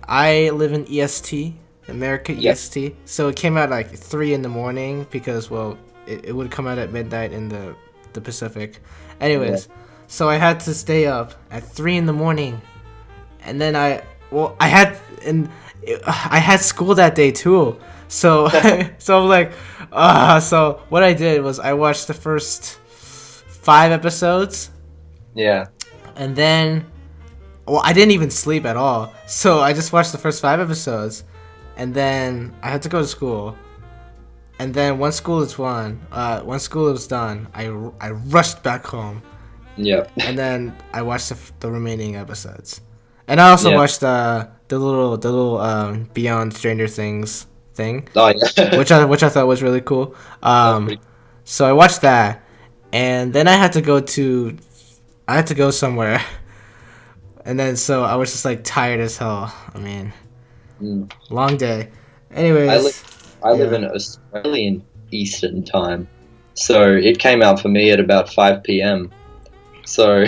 I live in EST, America EST. So it came out 3 in the morning because it would come out at midnight in the Pacific. Anyways, so I had to stay up at 3 in the morning, and then I had school that day too. So so I'm like, so what I did was I watched the first 5 episodes. Yeah. And then, I didn't even sleep at all. So I just watched the first 5 episodes, and then I had to go to school. And then once school was done, I rushed back home. Yeah. And then I watched the remaining episodes, and I also watched the little Beyond Stranger Things thing. Oh yeah. which I thought was really cool. So I watched that, and then I had to go somewhere. And then so I was just tired as hell. I mean, long day. Anyways, I live in Australian Eastern Time, so it came out for me at about 5 p.m. So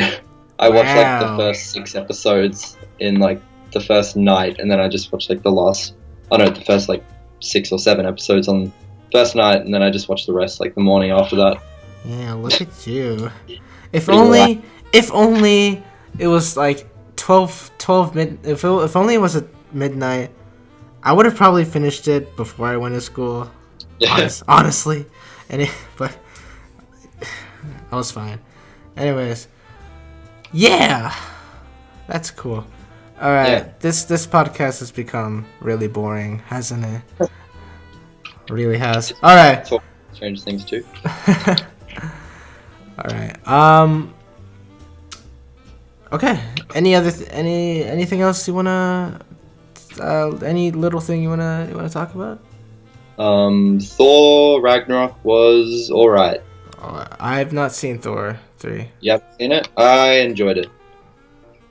I watched like the first 6 episodes in like the first night, and then I just watched like the first like 6 or 7 episodes on first night, and then I just watched the rest like the morning after that. Yeah, look at you. If Pretty only it was like 12 mid. If only it was at midnight, I would have probably finished it before I went to school. Honestly, but I was fine. Anyways, yeah, that's cool. All right, Yeah. this podcast has become really boring, hasn't it? Really has. All right. Talk strange things too. All right. Okay. Anything else you wanna? Any little thing you wanna talk about? Thor Ragnarok was alright. I have not seen Thor 3. You haven't seen it? I enjoyed it.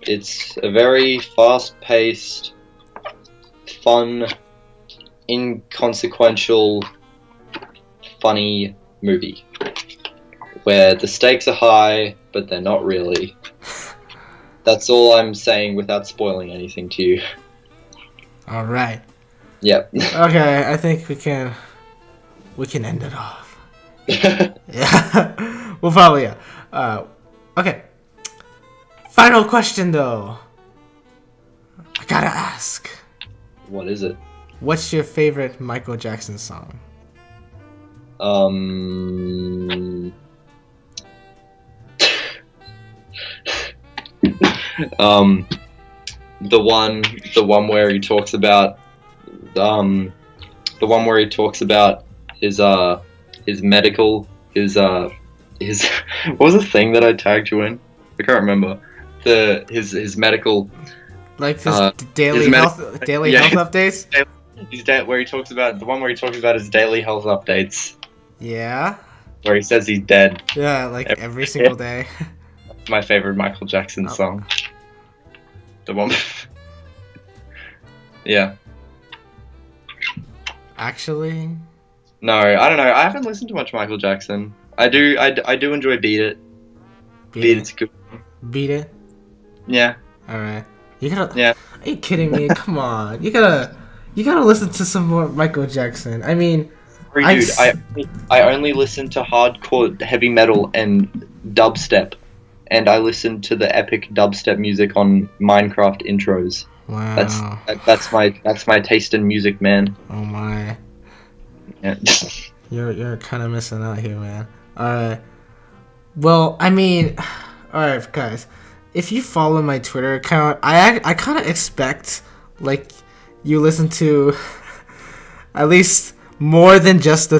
It's a very fast-paced, fun, inconsequential, funny movie where the stakes are high, but they're not really. That's all I'm saying without spoiling anything to you. All right. Yep. Okay, I think we can end it off. Yeah. Well, probably yeah. Okay. Final question though. I gotta ask. What is it? What's your favorite Michael Jackson song? The one where he talks about his medical his what was the thing that I tagged you in? I can't remember. His medical, Like his daily his health updates. Where he talks about the one where he talks about his daily health updates, Yeah. where he says he's dead. Yeah, like every single day. My favorite Michael Jackson song. The one. Yeah. Actually, No, I don't know. I haven't listened to much Michael Jackson. I do enjoy Beat It. Beat It's good. Beat It. Yeah. All right. You gotta. Yeah. Are you kidding me? Come on. You gotta listen to some more Michael Jackson. I mean, Sorry, dude. I only listen to hardcore heavy metal and dubstep, and I listen to the epic dubstep music on Minecraft intros. wow. That's my taste in music, man. Oh my. Yeah. You're kind of missing out here, man. All right. Well, I mean, all right, guys. If you follow my Twitter account, I kind of expect like you listen to at least more than just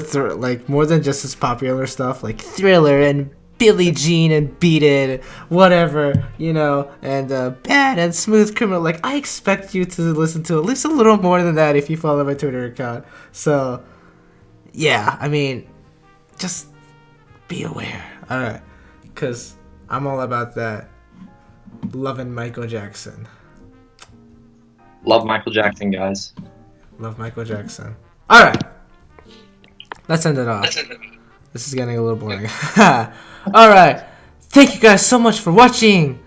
more than just his popular stuff like Thriller and Billie Jean and Beat It, whatever, you know, and Bad and Smooth Criminal. Like, I expect you to listen to at least a little more than that if you follow my Twitter account. So, yeah, I mean, just be aware. All right, because I'm all about that. Loving Michael Jackson. Love Michael Jackson, guys. Love Michael Jackson. All right, let's end it off. This is getting a little boring. All right. Thank you guys so much for watching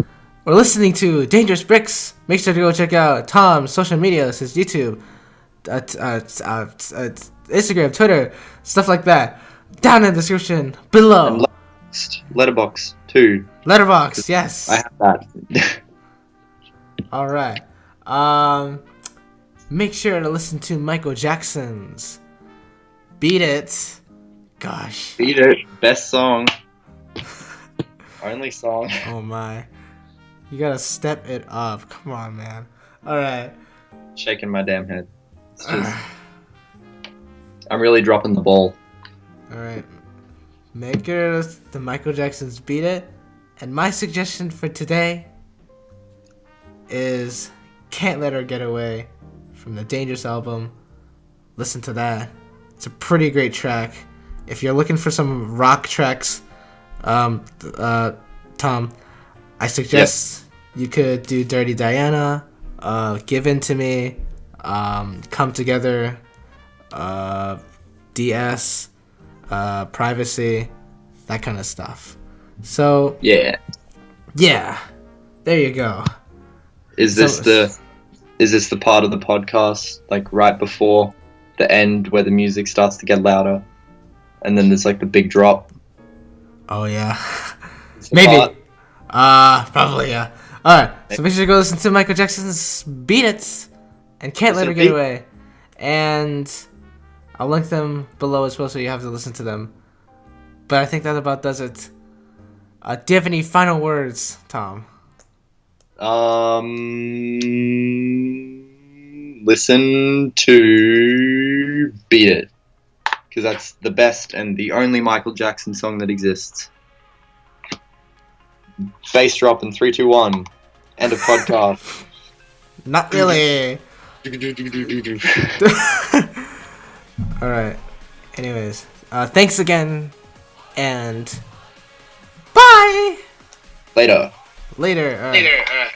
or listening to Dangerous Brickz. Make sure to go check out Tom's social media, his YouTube, Instagram, Twitter, stuff like that. Down in the description below. And Letterboxd too. Letterboxd, yes. I have that. All right. Make sure to listen to Michael Jackson's Beat It. Gosh. Beat It. Best song. Only song. Oh my. You gotta step it up. Come on, man. Alright. Shaking my damn head. It's just, I'm really dropping the ball. Alright. Make sure the Michael Jackson's Beat It. And my suggestion for today is Can't Let Her Get Away from the Dangerous album. Listen to that. It's a pretty great track. If you're looking for some rock tracks, Tom, I suggest you could do Dirty Diana, Give In To Me, Come Together, DS, privacy, that kind of stuff. So Yeah. yeah, there you go. Is this the part of the podcast like right before the end where the music starts to get louder, and then there's like the big drop? Oh yeah, It's the maybe. part- Probably yeah. All right, so make sure to go listen to Michael Jackson's "Beat It" and "Can't Let Her Get Away," and I'll link them below as well, so you have to listen to them. But I think that about does it. Do you have any final words, Tom? Listen to Beat It, because that's the best and the only Michael Jackson song that exists. Bass drop in 3, 2, 1. End of podcast. Not really. All right. Anyways, thanks again, and bye. Later. Later. All right.